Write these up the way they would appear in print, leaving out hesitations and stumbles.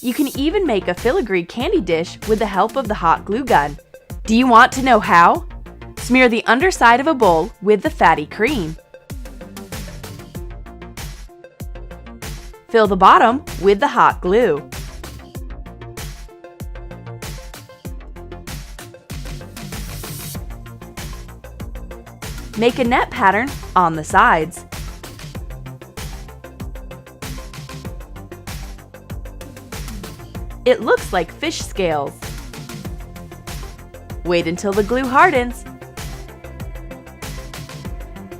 You can even make a filigree candy dish with the help of the hot glue gun. Do you want to know how? Smear the underside of a bowl with the fatty cream. Fill the bottom with the hot glue. Make a net pattern on the sides. It looks like fish scales. Wait until the glue hardens.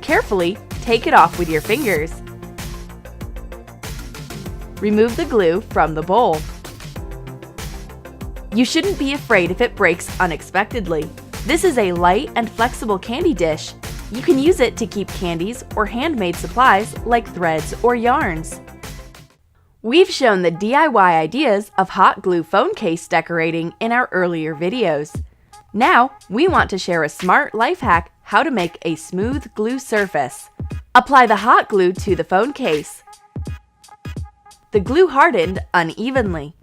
Carefully take it off with your fingers. Remove the glue from the bowl. You shouldn't be afraid if it breaks unexpectedly. This is a light and flexible candy dish. You can use it to keep candies or handmade supplies like threads or yarns. We've shown the DIY ideas of hot glue phone case decorating in our earlier videos. Now, we want to share a smart life hack how to make a smooth glue surface. Apply the hot glue to the phone case. The glue hardened unevenly.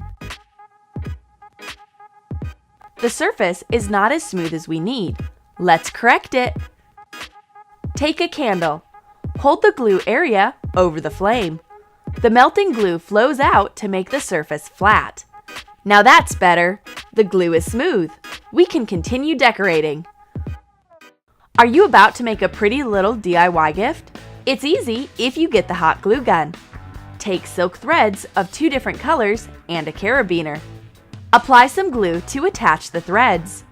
The surface is not as smooth as we need. Let's correct it. Take a candle. Hold the glue area over the flame. The melting glue flows out to make the surface flat. Now that's better. The glue is smooth. We can continue decorating. Are you about to make a pretty little DIY gift? It's easy if you get the hot glue gun. Take silk threads of 2 different colors and a carabiner. Apply some glue to attach the threads.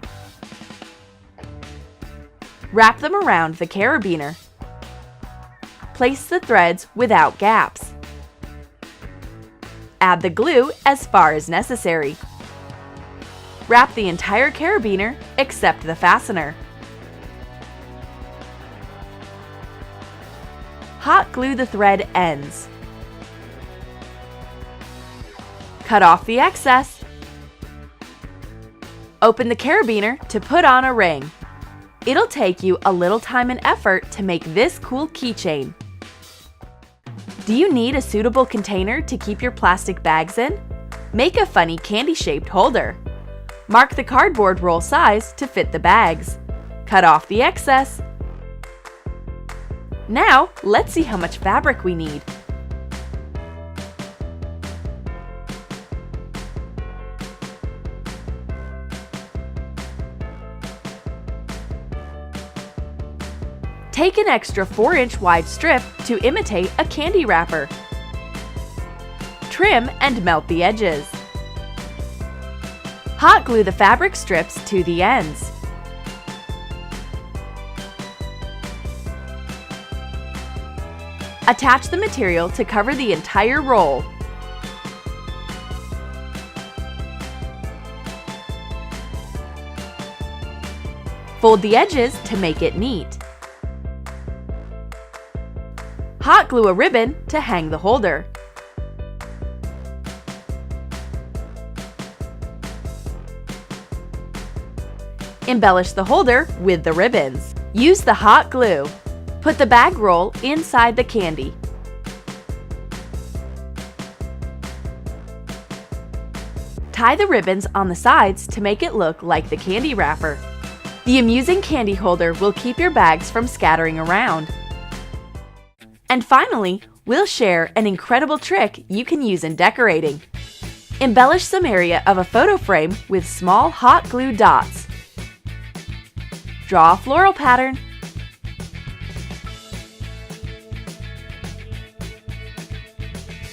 Wrap them around the carabiner. Place the threads without gaps. Add the glue as far as necessary. Wrap the entire carabiner except the fastener. Hot glue the thread ends. Cut off the excess. Open the carabiner to put on a ring. It'll take you a little time and effort to make this cool keychain. Do you need a suitable container to keep your plastic bags in? Make a funny candy-shaped holder. Mark the cardboard roll size to fit the bags. Cut off the excess. Now, let's see how much fabric we need. Take an extra 4-inch wide strip to imitate a candy wrapper. Trim and melt the edges. Hot glue the fabric strips to the ends. Attach the material to cover the entire roll. Fold the edges to make it neat. Hot glue a ribbon to hang the holder. Embellish the holder with the ribbons. Use the hot glue. Put the bag roll inside the candy. Tie the ribbons on the sides to make it look like the candy wrapper. The amusing candy holder will keep your bags from scattering around. And finally, we'll share an incredible trick you can use in decorating. Embellish some area of a photo frame with small hot glue dots. Draw a floral pattern.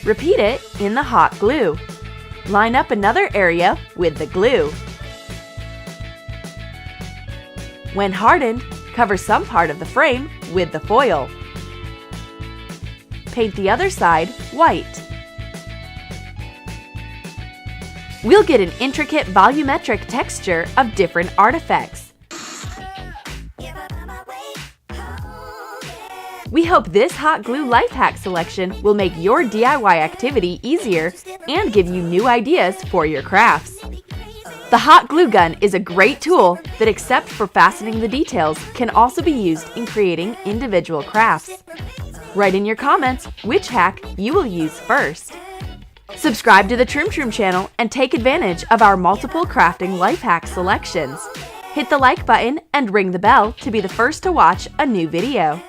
Repeat it in the hot glue. Line up another area with the glue. When hardened, cover some part of the frame with the foil. Paint the other side white. We'll get an intricate volumetric texture of different artifacts. We hope this hot glue life hack selection will make your DIY activity easier and give you new ideas for your crafts. The hot glue gun is a great tool that, except for fastening the details, can also be used in creating individual crafts. Write in your comments which hack you will use first. Subscribe to the Troom channel and take advantage of our multiple crafting life hack selections. Hit the like button and ring the bell to be the first to watch a new video.